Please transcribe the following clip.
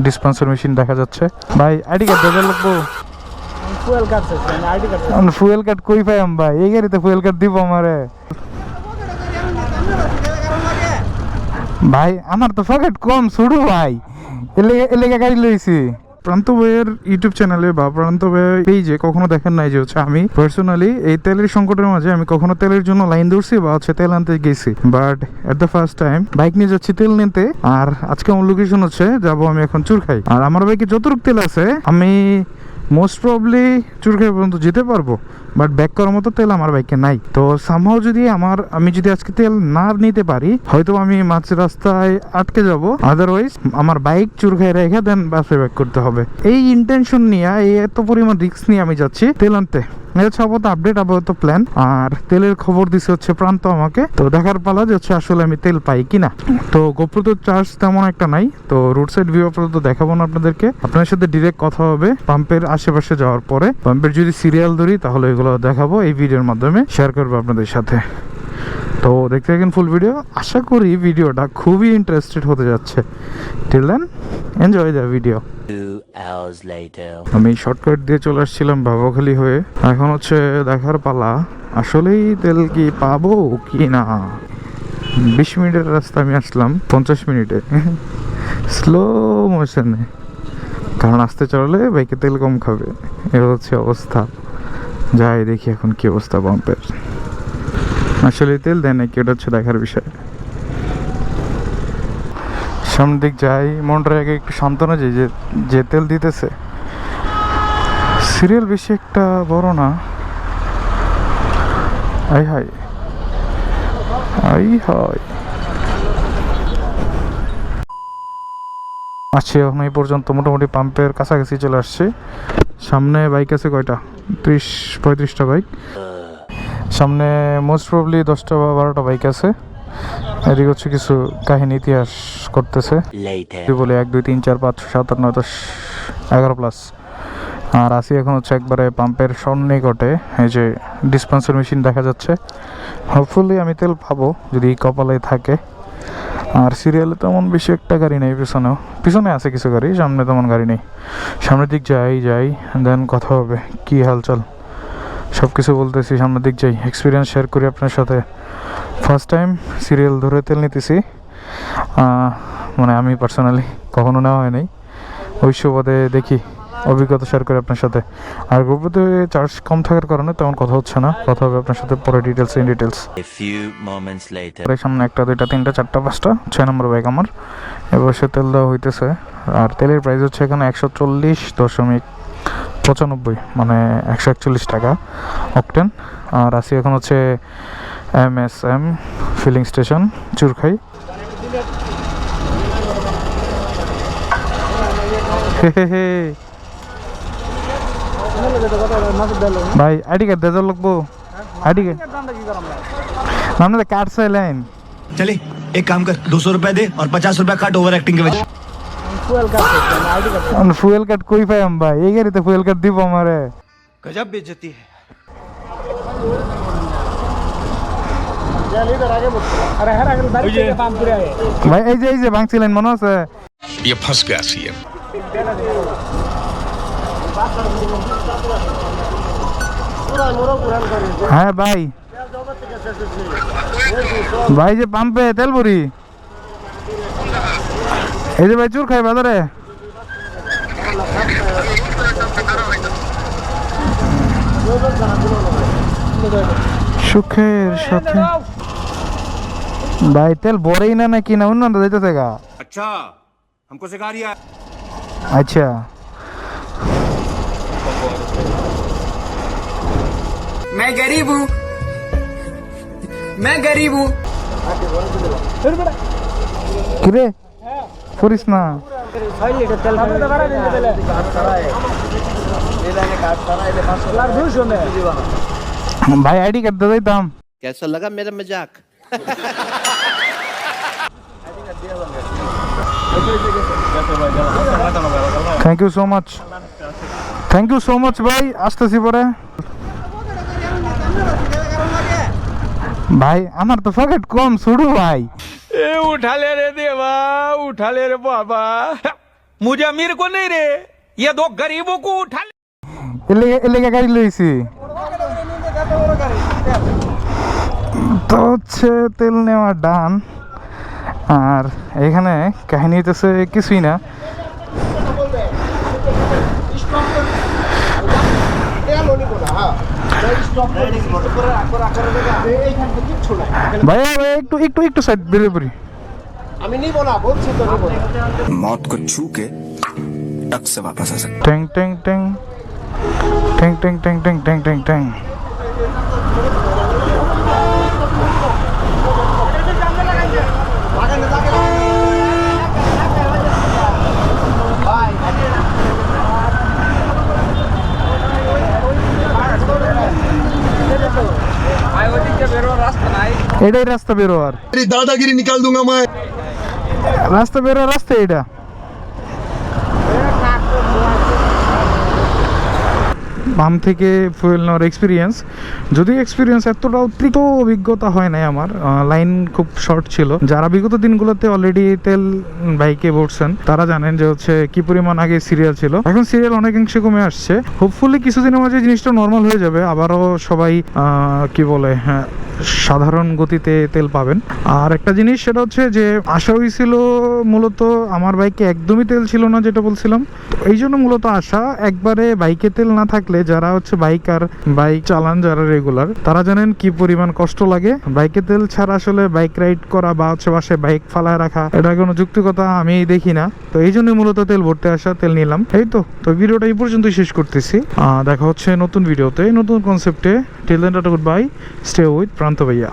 Dispenser machine দেখা যাচ্ছে। ভাই আইডি কার্ড দেখা লাগবো। ফুয়েল কার্ড কই পাইম ভাই? এই গাড়িতে ফুয়েল কার্ড দিব আমারে? ভাই আমার তো পকেট কম শুরু ভাই, এলাকা গাড়ি লইছি। প্রান্ত ভাইয়ের ইউটিউব চ্যানেলে বা প্রান্ত ভাইয়ের পেজে কখনো দেখেন নাই যে হচ্ছে আমি পার্সোনালি এই তেলের সংকটের মাঝে আমি কখনো তেলের জন্য লাইন ধরছি বা হচ্ছে তেল আনতে গেছি, but at the first time bike নিয়ে যাচ্ছি তেল নিতে। আর আজকে আমার লোকেশন হচ্ছে যাবো আমি এখন চুরখাই। আর আমার বাইকে যতটুকু তেল আছে আমি মোস্ট প্রবলি চুরখাই পর্যন্ত যেতে পারবো, বাট ব্যাক করার মতো তেল আমার বাইকে নাই। তো সামহাও যদি আমি যদি আজকে তেল না নিতে পারি, হয়তো আমি মাঝ রাস্তায় আটকে যাব। আদারওয়াইজ আমার বাইক চুরখাই রেখে দেন বাসে ব্যাক করতে হবে। এই ইন্টেনশন নিয়ে, এই এত পরিমাণ রিস্ক নিয়ে আমি যাচ্ছি তেল আনতে। হচ্ছে আপাতত আপডেট, আপাতত প্ল্যান। আর তেলের খবর দিছে হচ্ছে প্রান্ত আমাকে, তো দেখার পালা যে হচ্ছে আসলে আমি তেল পাই কিনা। তো গোপ্রো তো চার্জ তেমন একটা নাই, তো রোড সাইড ভিউ আপাতত দেখাবো না আপনাদেরকে। আপনার সাথে ডিরেক্ট কথা হবে পাম্পের আশেপাশে যাওয়ার পরে। পাম্পের যদি সিরিয়াল ধরি তাহলে এগুলো দেখাবো, এই ভিডিওর মাধ্যমে শেয়ার করবো আপনাদের সাথে। তো দেখতে থাকেন ফুল ভিডিও। আশা করি ভিডিওটা খুবই ইন্টারেস্টেড হতে যাচ্ছে। Till then enjoy the video. 2 hours later. আমি শর্টকাট দিয়ে চলে আসছিলাম বাবাখালী হয়ে। এখন হচ্ছে দেখার পালা আসলেই তেল কি পাবো কি না। 20 মিনিটের রাস্তা আমি আসলাম 50 মিনিটে, স্লো মোশনে। কারণ আসতে চলে বাইকে তেল কম খাবে, এ হচ্ছে অবস্থা। যাই দেখি এখন কি অবস্থা পাম্পের। আসলে তেল দেয় নাকি, ওটা হচ্ছে দেখার বিষয়। সামনের দিক যাই, মনটার আগে একটু সান্ত্বনা যাই যে তেল দিতেছে। সিরিয়াল বেশি একটা বড় না। আই হাই আচ্ছা, এখন এই পর্যন্ত মোটামুটি পাম্পের কাছাকাছি চলে আসছে। সামনে বাইক আছে কয়টা, 30-35টা বাইক। সামনে মোস্ট প্রবলি 10টা বা 12টা বাইক আছে। এদিকে হচ্ছে কিছু কাহিনী ইতিহাস করতেছে। বলে 1 2 3 4 5 6 7 8 9 10 11 প্লাস। আর আসি এখন হচ্ছে একবারে পাম্পের সন্নিকটে। এই যে ডিসপেন্সার মেশিন দেখা যাচ্ছে। হোপফুলি আমি তেল পাবো যদি কপালে থাকে। আর সিরিয়ালে তেমন বেশি একটা গাড়ি নেই, পিছনে আছে কিছু গাড়ি, সামনে তেমন গাড়ি নেই। সামনের দিক যাই দেন কথা হবে কি হালচাল সব কিছু বলতেছি। সামনের দিক যাই, এক্সপিরিয়েন্স শেয়ার করি আপনার সাথে। ফার্স্ট টাইম সিরিয়াল ধরে তেল নিতেছি, মানে আমি পার্সোনালি কখনো নেওয়া হয় নাই। ওই সুবাদে দেখি, অভিজ্ঞতা শেয়ার করি আপনার সাথে। আর গ্রুপে চার্জ কম থাকার কারণে তেমন কথা হচ্ছে না, কথা হবে আপনার সাথে পরে ডিটেলস। সামনে 1 2 3 4 5টা 6 নম্বর বাইক আমার। এবার সে তেল দেওয়া হইতেছে। আর তেলের প্রাইস হচ্ছে এখানে 140.95, মানে 141 টাকা অকটেন। আর আসি এখন হচ্ছে MSM ফিলিং স্টেশন চুরখাই। ভাই আইডি কার্ড দেওয়া লাগবো। आईडी के हमने तो कार्ड से लाइन चले एक काम कर 200 रुपए दे और 50 रुपए काट ओवर एक्टिंग के वजह। ফুয়েল কার্ড কই পাইম ভাই? এই গাড়িতে ফুয়েল কার্ড দিব আমারে? गजब बेइज्जती है। ভাই এই যে ভাঙছি লাইন মনে আছে? ये फंस गया सीएम। হ্যাঁ ভাই, ভাই যে পাম্পে তেল ভরি, এই যে ভাই চুর খাই বাজারে। সুখের সাথে ভাই তেল ভরেই না নাকি না অন্য যাইতেছে গা। अच्छा हमको सिखा रिया। আচ্ছা मैं गरीब हूँ, मैं गरीब हूँ। কিরে করিস না ভাই, আইডি কার্ড দিয়ে দিতাম। कैसा लगा मेरा मजाक? থ্যাংক ইউ সো মাচ ভাই, আসতেছি পরে। ভাই আমার তো পকেট কম শুরু ভাই। उठा ले रे देवा, उठा ले रे बाबा। मुझे अमीर को नहीं रे, ये दो गरीबों को उठा ले। এর লেগে গাড়ি লইছি তো হচ্ছে তেল নেওয়া ডান। আর এখানে কাহিনী হইতেছে কিছুই না, ভাইয়া ভাই একটু একটু একটু সাইড বেরিয়ে পড়ি। मौत को छू के टक से वापस आ सकते। ট্যাং ট্যাং ট্যাং ট্যাং ট্যাং ট্যাং ট্যাং ট্যাং ট্যাং ট্যাং। এটাই রাস্তা বেরোয়ার, दादागिरी निकाल दूंगा मैं। রাস্তা বেরোয়ার রাস্তা এটা। বাম থেকে ফুয়েল নেওয়ার এক্সপিরিয়েন্স, যদি এক্সপিরিয়েন্স এতটা অতিরিক্ত অভিজ্ঞতা হয় নাই আমার, লাইন খুব শর্ট ছিল। যারা বিগত দিনগুলোতে অলরেডি তেল বাইকে ভরছেন তারা জানেন যে হচ্ছে কি পরিমাণ আগে সিরিয়াল ছিল, এখন সিরিয়াল অনেকাংশে কমে আসছে। হোপফুলি কিছুদিনের মাঝে জিনিসটা নর্মাল হয়ে যাবে, আবারও সবাই কি বলে হ্যাঁ সাধারণ গতিতে তেল পাবেন। আর একটা জিনিস সেটা হচ্ছে যে আশা হয়েছিল মূলত আমার বাইকে একদমই তেল ছিল না, যেটা বলছিলাম, তো এই জন্য মূলত আশা। একবারে বাইকে তেল না থাকলে যারা হচ্ছে বাইক চালান যারা রেগুলার, তারা জানেন কি পরিমাণ কষ্ট লাগে। বাইকে তেল ছাড়া আসলে বাইক রাইড করা বা হচ্ছে বাসায় বাইক ফালায় রাখা এটা কোনো যুক্তিকতা আমি দেখি না। তো এই জন্য মূলত তেল ভরতে আসা, তেল নিলাম। এই তো ভিডিওটা এই পর্যন্তই শেষ করতেছি। দেখা হচ্ছে নতুন ভিডিওতে নতুন কনসেপ্টে। Till then tata, goodbye, stay with Pranta ভাইয়া।